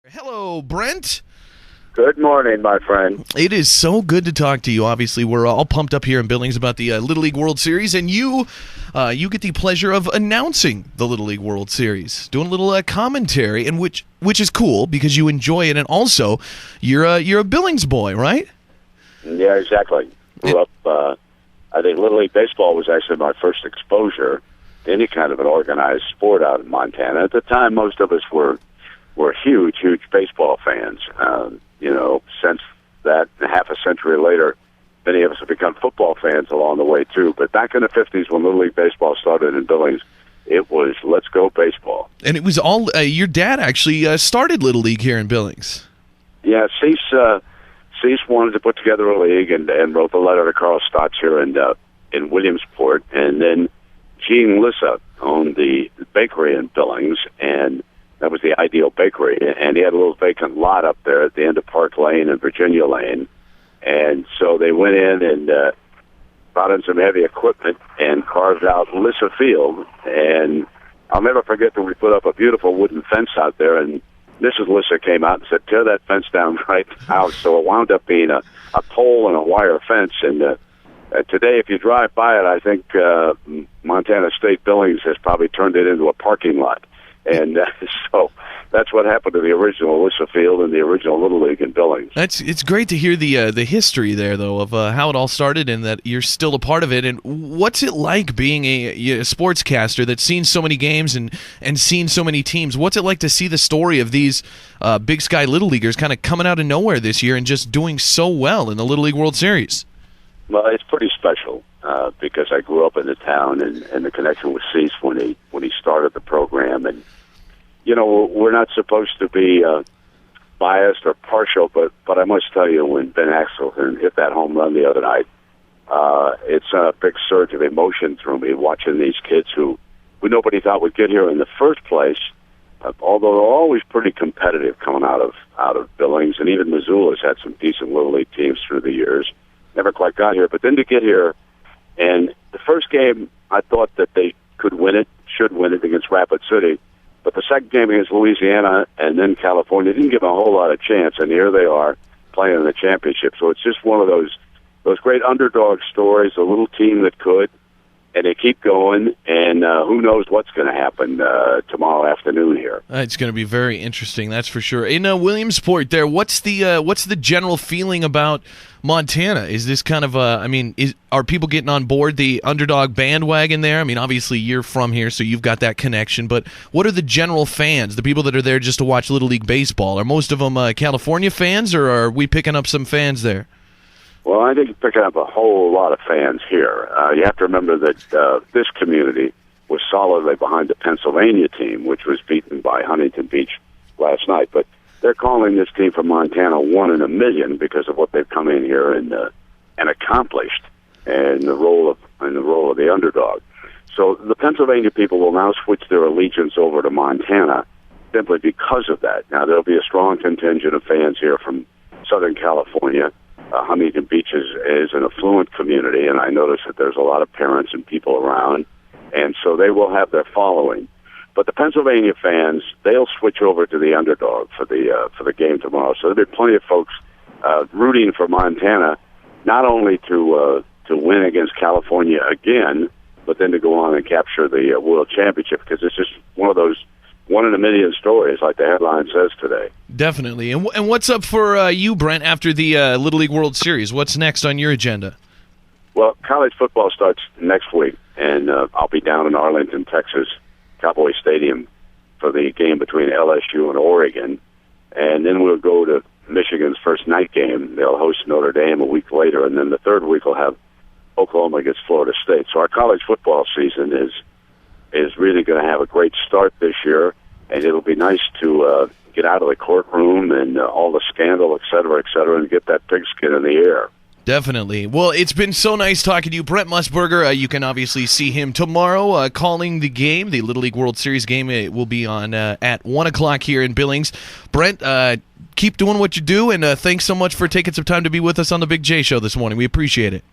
Hello, Brent. Good morning, my friend. It is so good to talk to you. Obviously, we're all pumped up here in Billings about the Little League World Series, and you get the pleasure of announcing the Little League World Series, doing a little commentary, and which is cool because you enjoy it, and also you're a Billings boy, right? Yeah, exactly. Grew up. I think Little League baseball was actually my first exposure to any kind of an organized sport out in Montana. At the time, most of us were huge baseball fans. Since that, half a century later, many of us have become football fans along the way, too. But back in the 50s, when Little League baseball started in Billings, it was let's go baseball. And it was all, your dad actually started Little League here in Billings. Yeah, Cease wanted to put together a league and wrote the letter to Carl Stotts here in Williamsport. And then Gene Lissa owned the bakery in Billings, and that was the Ideal Bakery, and he had a little vacant lot up there at the end of Park Lane and Virginia Lane. And so they went in and brought in some heavy equipment and carved out Lissa Field. And I'll never forget that we put up a beautiful wooden fence out there, and Mrs. Lissa came out and said, tear that fence down right now. So it wound up being a pole and a wire fence. And today, if you drive by it, I think Montana State Billings has probably turned it into a parking lot. And so that's what happened to the original Lissa Field and the original Little League in Billings. It's great to hear the history there, though, of how it all started and that you're still a part of it. And what's it like being a sportscaster that's seen so many games and seen so many teams? What's it like to see the story of these Big Sky Little Leaguers kind of coming out of nowhere this year and just doing so well in the Little League World Series? Well, it's pretty special because I grew up in the town and the connection with Cease when he started the program. And we're not supposed to be biased or partial, but I must tell you, when Ben Axelson hit that home run the other night, it's a big surge of emotion through me watching these kids who nobody thought would get here in the first place. Although they're always pretty competitive coming out of Billings, and even Missoula's had some decent Little League teams through the years. Never quite got here, but then to get here, and the first game I thought that they could win it, should win it against Rapid City. But the second game against Louisiana and then California didn't give them a whole lot of chance, and here they are playing in the championship. So it's just one of those great underdog stories, a little team that could, and they keep going, and who knows what's going to happen tomorrow afternoon here. It's going to be very interesting, that's for sure. In Williamsport there, what's the general feeling about Montana? Is this kind of are people getting on board the underdog bandwagon there? I mean, obviously you're from here, so you've got that connection, but what are the general fans, the people that are there just to watch Little League baseball? Are most of them California fans, or are we picking up some fans there? Well, I think you're picking up a whole lot of fans here. You have to remember that this community was solidly behind the Pennsylvania team, which was beaten by Huntington Beach last night. But they're calling this team from Montana one in a million because of what they've come in here and accomplished, and the role of the underdog. So the Pennsylvania people will now switch their allegiance over to Montana simply because of that. Now there'll be a strong contingent of fans here from Southern California. Huntington Beach is an affluent community, and I notice that there's a lot of parents and people around, and so they will have their following. But the Pennsylvania fans, they'll switch over to the underdog for the game tomorrow. So there'll be plenty of folks rooting for Montana, not only to win against California again, but then to go on and capture the World Championship, because it's just one of those one in a million stories, like the headline says today. Definitely. And what's up for you, Brent, after the Little League World Series? What's next on your agenda? Well, college football starts next week, and I'll be down in Arlington, Texas, Cowboy Stadium, for the game between LSU and Oregon. And then we'll go to Michigan's first night game. They'll host Notre Dame a week later, and then the third week we'll have Oklahoma against Florida State. So our college football season is really going to have a great start this year, and it'll be nice to get out of the courtroom and all the scandal, et cetera, and get that pigskin in the air. Definitely. Well, it's been so nice talking to you. Brent Musburger, you can obviously see him tomorrow calling the game, the Little League World Series game. It will be on at 1 o'clock here in Billings. Brent, keep doing what you do, and thanks so much for taking some time to be with us on the Big J Show this morning. We appreciate it.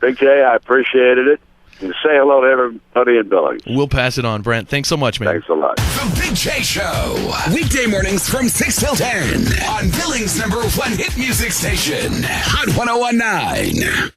Big J, I appreciated it. And say hello to everybody in Billings. We'll pass it on, Brent. Thanks so much, man. Thanks a lot. The Big J Show. Weekday mornings from 6 till 10 on Billings' #1 hit music station, Hot 101.9.